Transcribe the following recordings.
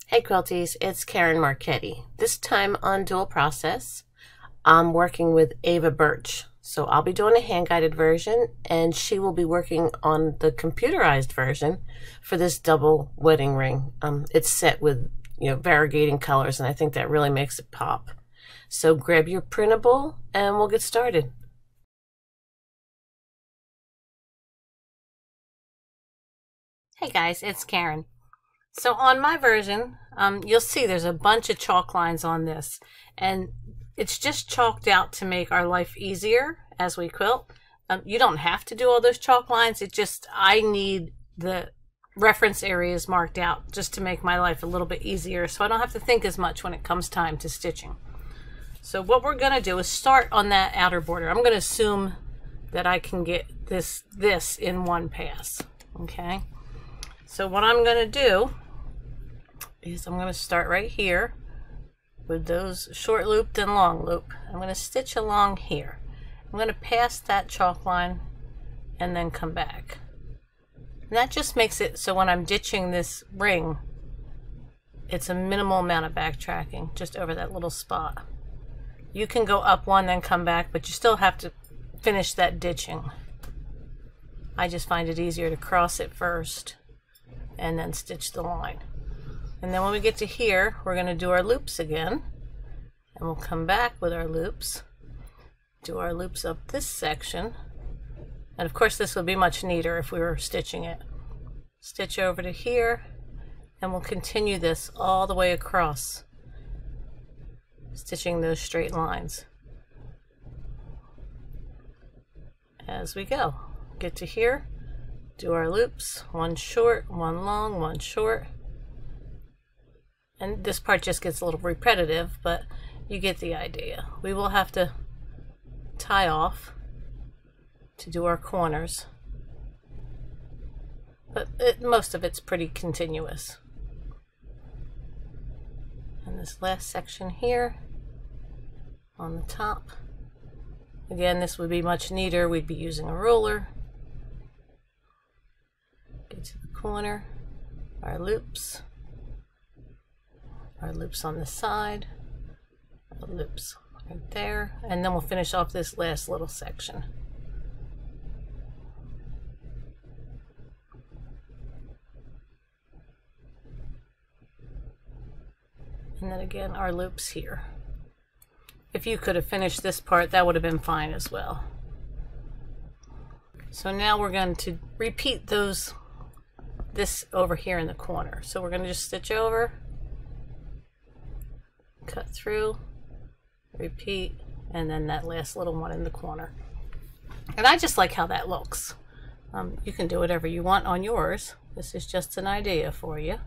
Hey Quilties, it's Karen Marchetti. This time on Dual Process, I'm working with Eva Birch. So I'll be doing a hand-guided version and she will be working on the computerized version for this double wedding ring. It's set with, variegating colors, and I think that really makes it pop. So grab your printable and we'll get started. Hey guys, it's Karen. So on my version, you'll see there's a bunch of chalk lines on this, and it's just chalked out to make our life easier as we quilt. You don't have to do all those chalk lines. I need the reference areas marked out just to make my life a little bit easier, so I don't have to think as much when it comes time to stitching. So what we're going to do is start on that outer border. I'm going to assume that I can get this in one pass. Okay. So what I'm going to do is I'm going to start right here with those short looped and long loop. I'm going to stitch along here. I'm going to pass that chalk line and then come back. And that just makes it so when I'm ditching this ring, it's a minimal amount of backtracking just over that little spot. You can go up one then come back, but you still have to finish that ditching. I just find it easier to cross it first and then stitch the line. And then when we get to here, we're going to do our loops again, and we'll come back with our loops, do our loops up this section, and of course this would be much neater if we were stitching it. Stitch over to here, and we'll continue this all the way across, stitching those straight lines as we go. Get to here, do our loops, one short, one long, one short. And this part just gets a little repetitive, but you get the idea. We will have to tie off to do our corners, but most of it's pretty continuous. And this last section here on the top, again, this would be much neater. We'd be using a ruler. Get to the corner, our loops on the side, our loops right there, and then we'll finish off this last little section. And then again, our loops here. If you could have finished this part, that would have been fine as well. So now we're going to repeat this over here in the corner. So we're going to just stitch over, cut through, repeat, and then that last little one in the corner. And I just like how that looks. You can do whatever you want on yours. This is just an idea for you.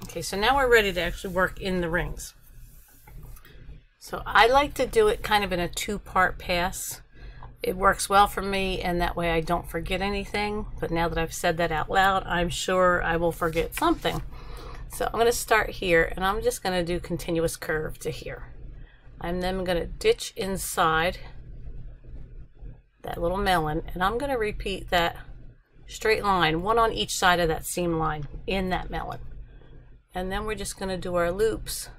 Okay, so now we're ready to actually work in the rings. So I like to do it kind of in a two-part pass. It works well for me, and that way I don't forget anything. But now that I've said that out loud, I'm sure I will forget something. So I'm going to start here, and I'm just going to do continuous curve to here. I'm then going to ditch inside that little melon, and I'm going to repeat that straight line, one on each side of that seam line in that melon. And then we're just going to do our loops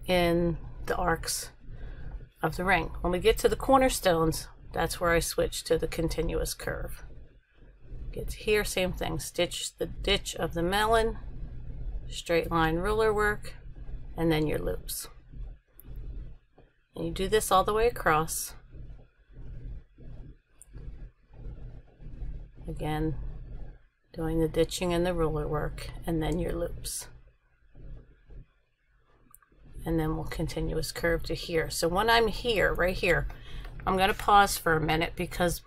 in the arcs of the ring. When we get to the cornerstones, that's where I switch to the continuous curve. Get to here, same thing, stitch the ditch of the melon, straight line ruler work, and then your loops. And you do this all the way across. Again, doing the ditching and the ruler work, and then your loops. And then we'll continuous curve to here. So when I'm here, right here, I'm going to pause for a minute, because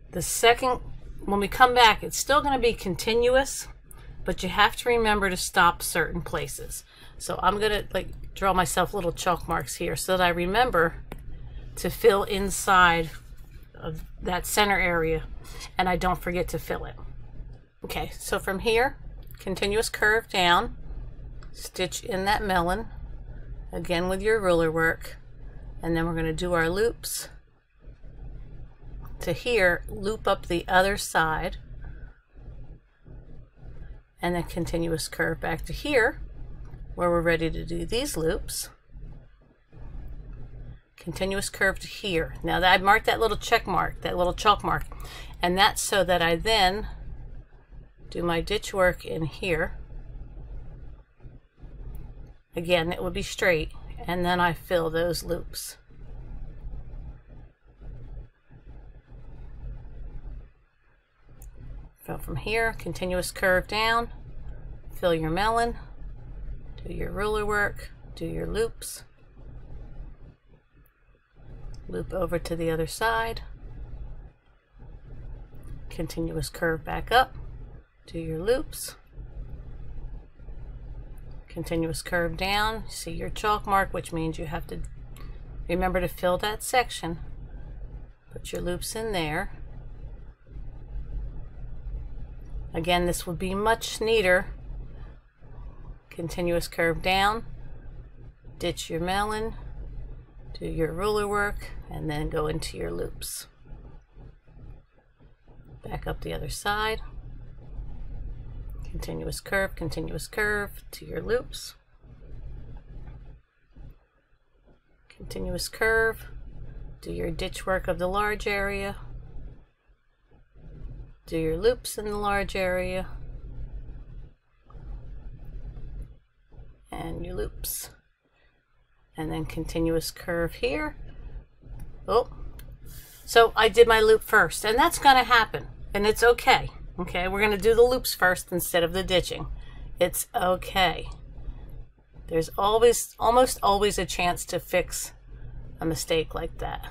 when we come back, it's still going to be continuous, but you have to remember to stop certain places. So I'm going to draw myself little chalk marks here so that I remember to fill inside of that center area and I don't forget to fill it. Okay, so from here, continuous curve down, stitch in that melon, again with your ruler work, and then we're going to do our loops to here, loop up the other side, and then continuous curve back to here where we're ready to do these loops. Continuous curve to here. Now that I've marked that little check mark, that little chalk mark, and that's so that I then do my ditch work in here. Again, it would be straight, and then I fill those loops. Go from here, continuous curve down, fill your melon, do your ruler work, do your loops, loop over to the other side, continuous curve back up, do your loops, continuous curve down, see your chalk mark, which means you have to remember to fill that section, put your loops in there. Again, this would be much neater. Continuous curve down, ditch your melon, do your ruler work, and then go into your loops. Back up the other side. Continuous curve to your loops. Continuous curve, do your ditch work of the large area. Do your loops in the large area, and your loops, and then continuous curve here. Oh, so I did my loop first, and that's going to happen, and it's okay. Okay, we're going to do the loops first instead of the ditching. It's okay. There's almost always a chance to fix a mistake like that.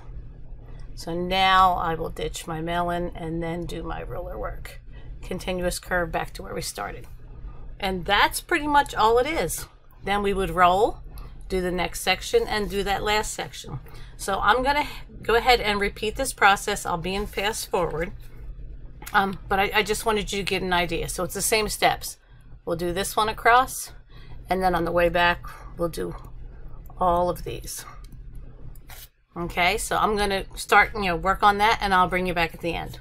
So now I will ditch my melon and then do my ruler work. Continuous curve back to where we started. And that's pretty much all it is. Then we would roll, do the next section, and do that last section. So I'm going to go ahead and repeat this process. I'll be in fast forward. But I just wanted you to get an idea. So it's the same steps. We'll do this one across, and then on the way back, we'll do all of these. Okay, so I'm going to start, work on that, and I'll bring you back at the end.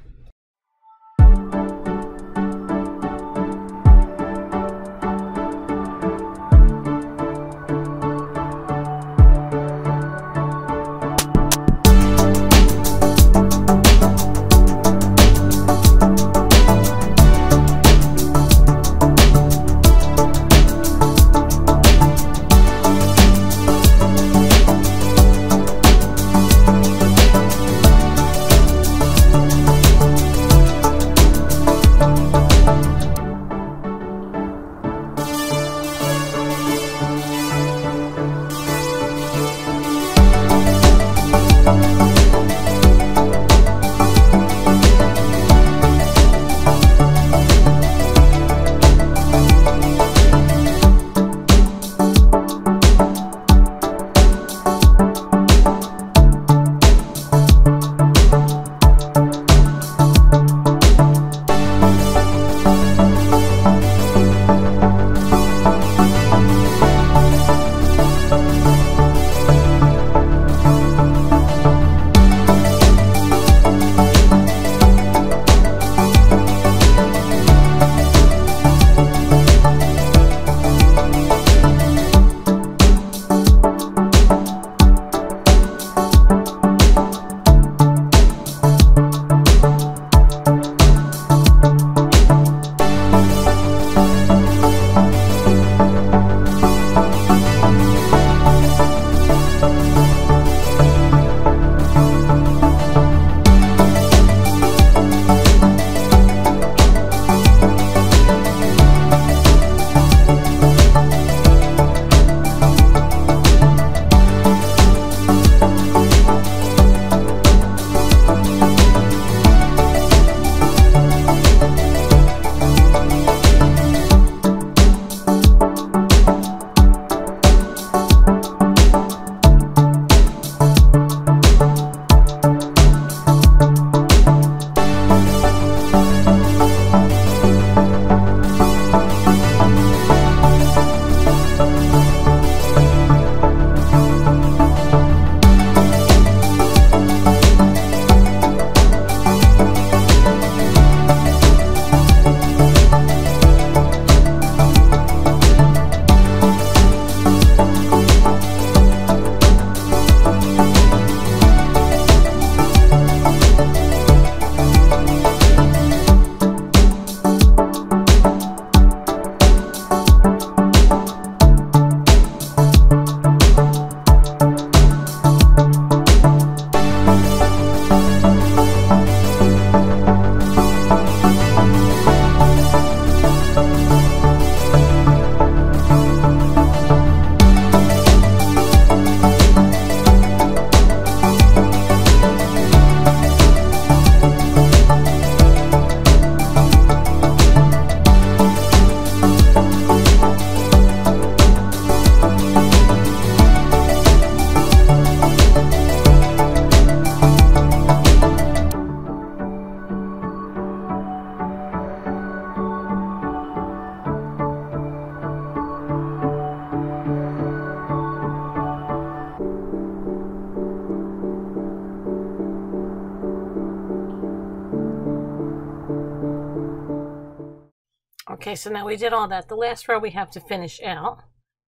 Okay, so now we did all that. The last row we have to finish out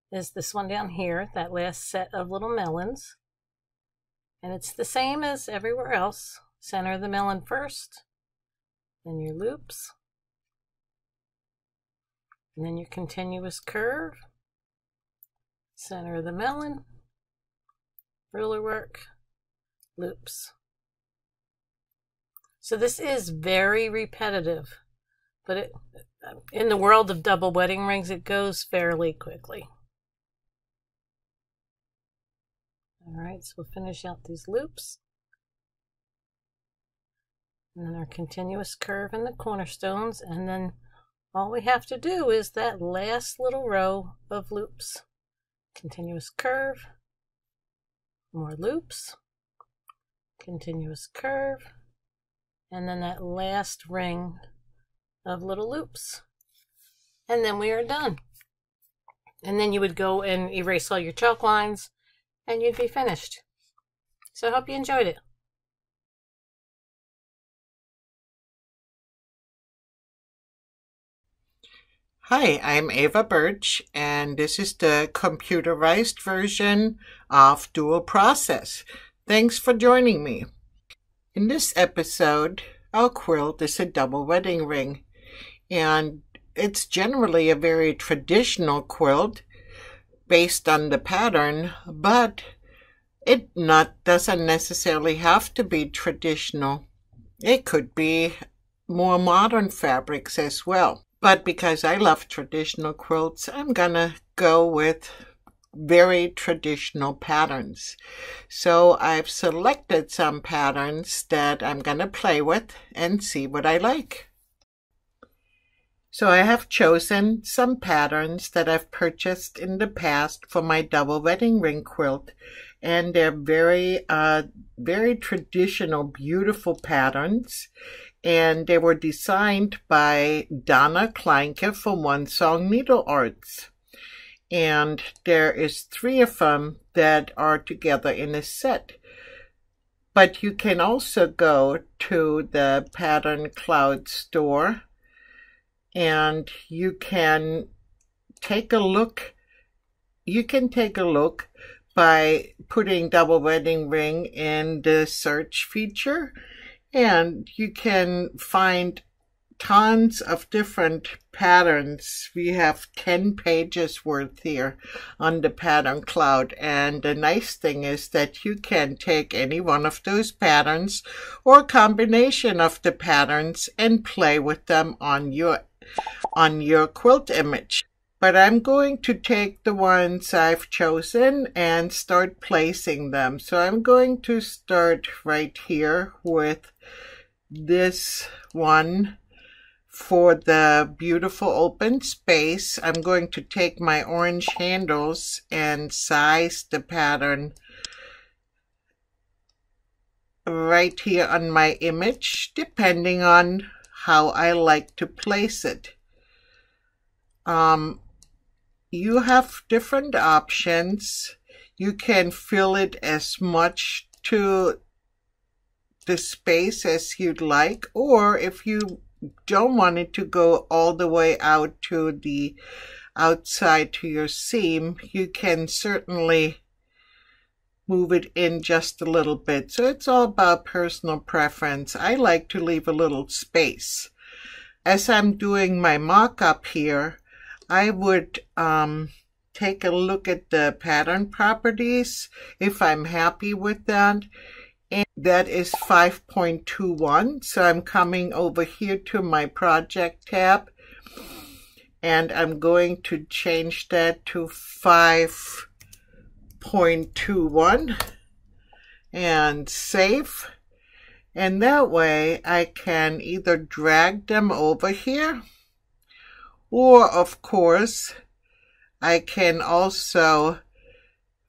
is this one down here, that last set of little melons. And it's the same as everywhere else. Center the melon first, then your loops, and then your continuous curve, center of the melon, ruler work, loops. So this is very repetitive, but in the world of double wedding rings, it goes fairly quickly. All right, so we'll finish out these loops. And then our continuous curve in the cornerstones, and then all we have to do is that last little row of loops. Continuous curve, more loops, continuous curve, and then that last ring of little loops. And then we are done. And then you would go and erase all your chalk lines, and you'd be finished. So I hope you enjoyed it. Hi, I'm Eva Birch, and this is the computerized version of Dual Process. Thanks for joining me. In this episode, our quilt is a double wedding ring, and it's generally a very traditional quilt based on the pattern, but it doesn't necessarily have to be traditional. It could be more modern fabrics as well. But because I love traditional quilts, I'm gonna go with very traditional patterns. So I've selected some patterns that I'm gonna play with and see what I like. So I have chosen some patterns that I've purchased in the past for my double wedding ring quilt, and they're very traditional, beautiful patterns. And they were designed by Donna Kleinke from One Song Needle Arts. And there is 3 of them that are together in a set. But you can also go to the Pattern Cloud store and you can take a look. You can take a look by putting double wedding ring in the search feature. And you can find tons of different patterns. We have 10 pages worth here on the Pattern Cloud. And the nice thing is that you can take any one of those patterns or a combination of the patterns and play with them on your quilt image. But I'm going to take the ones I've chosen and start placing them. So I'm going to start right here with this one for the beautiful open space. I'm going to take my orange handles and size the pattern right here on my image, depending on how I like to place it. You have different options. You can fill it as much to the space as you'd like, or if you don't want it to go all the way out to the outside to your seam, you can certainly move it in just a little bit. So it's all about personal preference. I like to leave a little space. As I'm doing my mock-up here, I would take a look at the pattern properties if I'm happy with that. And that is 5.21. So I'm coming over here to my project tab and I'm going to change that to 5.21 and save. And that way I can either drag them over here, or of course I can also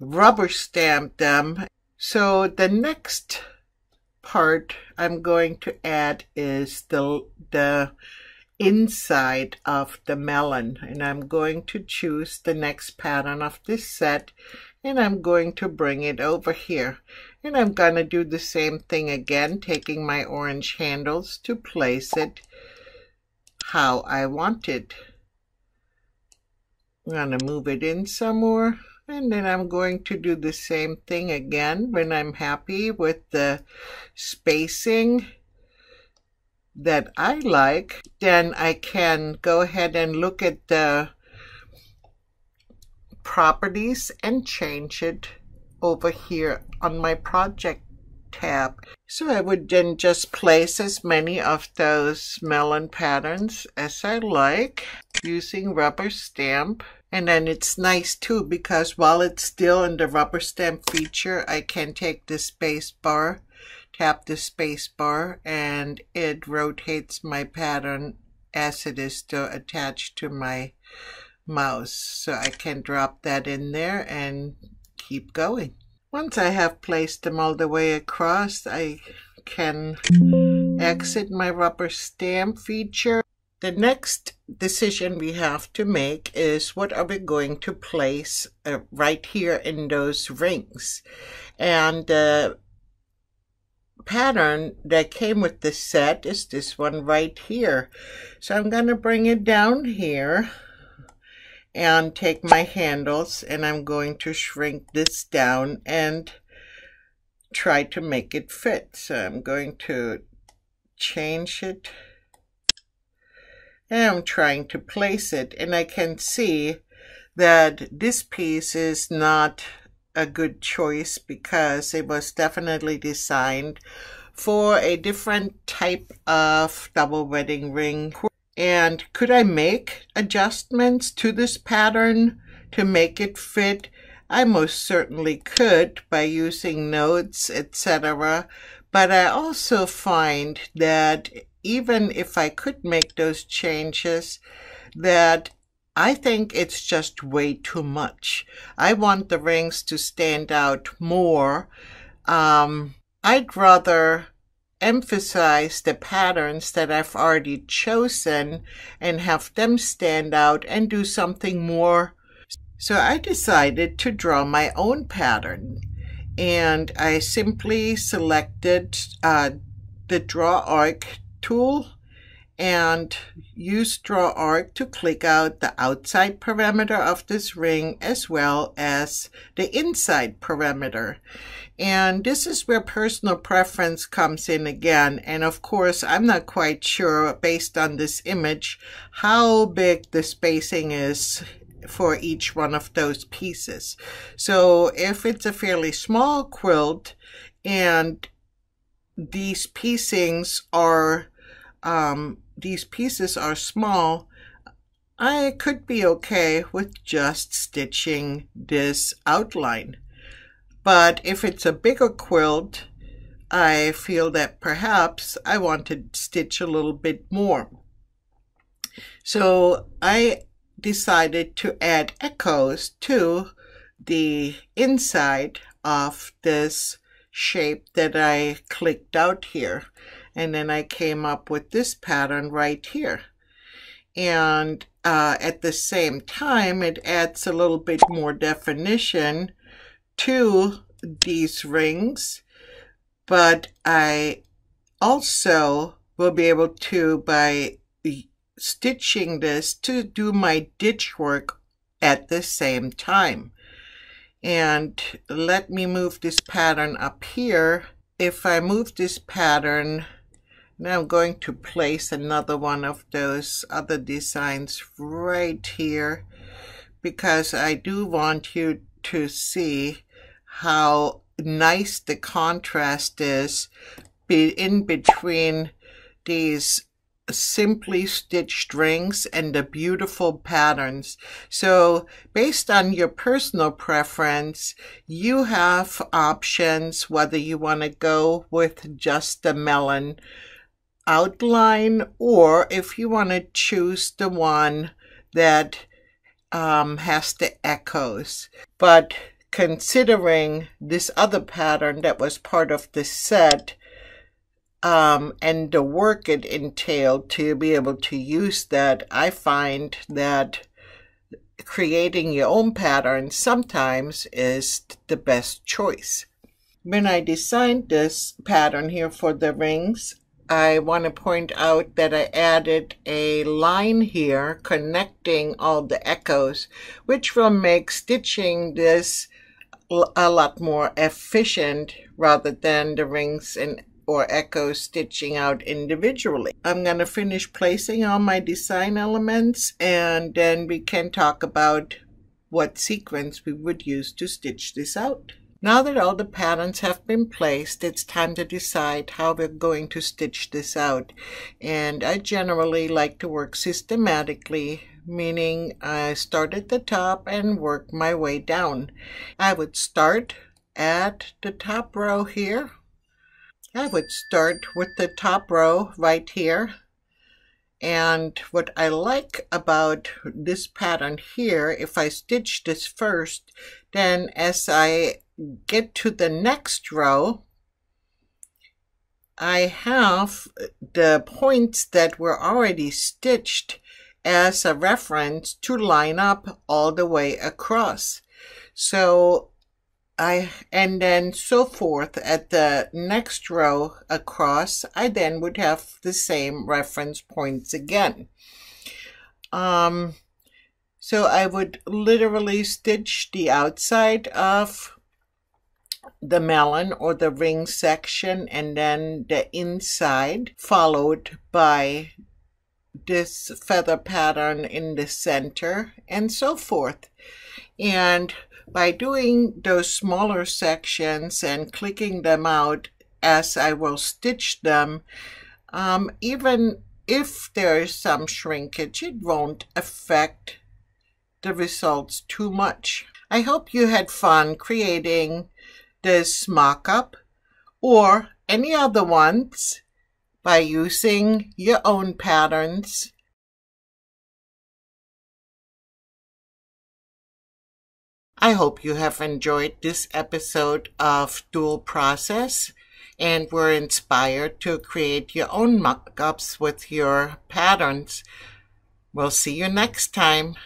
rubber stamp them. So the next part I'm going to add is the inside of the melon, and I'm going to choose the next pattern of this set and I'm going to bring it over here, and I'm going to do the same thing again, taking my orange handles to place it how I want it. I'm going to move it in some more. And then I'm going to do the same thing again when I'm happy with the spacing that I like. Then I can go ahead and look at the properties and change it over here on my project tab. So I would then just place as many of those melon patterns as I like using rubber stamp. And then it's nice too, because while it's still in the rubber stamp feature, I can take the space bar, tap the space bar, and it rotates my pattern as it is still attached to my mouse. So I can drop that in there and keep going. Once I have placed them all the way across, I can exit my rubber stamp feature. The next decision we have to make is what are we going to place right here in those rings. And the pattern that came with the set is this one right here. So I'm going to bring it down here and take my handles, and I'm going to shrink this down and try to make it fit. So I'm going to change it. And I'm trying to place it, and I can see that this piece is not a good choice because it was definitely designed for a different type of double wedding ring. And could I make adjustments to this pattern to make it fit? I most certainly could by using notes, etc. But I also find that even if I could make those changes, that I think it's just way too much. I want the rings to stand out more. I'd rather emphasize the patterns that I've already chosen and have them stand out and do something more. So I decided to draw my own pattern, and I simply selected the Draw Arc tool and use Draw Arc to click out the outside perimeter of this ring as well as the inside perimeter. And this is where personal preference comes in again. And of course, I'm not quite sure based on this image how big the spacing is for each one of those pieces. So if it's a fairly small quilt and these pieces are small, I could be okay with just stitching this outline. But if it's a bigger quilt, I feel that perhaps I want to stitch a little bit more. So I decided to add echoes to the inside of this shape that I clicked out here. And then I came up with this pattern right here. And at the same time, it adds a little bit more definition to these rings. But I also will be able to, by stitching this, to do my ditch work at the same time. And let me move this pattern up here. If I move this pattern, now I'm going to place another one of those other designs right here, because I do want you to see how nice the contrast is in between these simply stitched rings and the beautiful patterns. So based on your personal preference, you have options whether you want to go with just the melon outline, or if you want to choose the one that has the echoes. But considering this other pattern that was part of the set, and the work it entailed to be able to use that, I find that creating your own pattern sometimes is the best choice. When I designed this pattern here for the rings, I want to point out that I added a line here connecting all the echoes, which will make stitching this a lot more efficient rather than the rings and or echoes stitching out individually. I'm going to finish placing all my design elements, and then we can talk about what sequence we would use to stitch this out. Now that all the patterns have been placed, it's time to decide how we're going to stitch this out. And I generally like to work systematically, meaning I start at the top and work my way down. I would start at the top row here. I would start with the top row right here. And what I like about this pattern here, if I stitch this first, then as I get to the next row, I have the points that were already stitched as a reference to line up all the way across. So and then so forth at the next row across, I then would have the same reference points again. So I would literally stitch the outside of the melon or the ring section, and then the inside, followed by this feather pattern in the center, and so forth. And by doing those smaller sections and clicking them out as I will stitch them, even if there is some shrinkage, it won't affect the results too much. I hope you had fun creating this mock-up or any other ones by using your own patterns. I hope you have enjoyed this episode of Dual Process and were inspired to create your own mock-ups with your patterns. We'll see you next time.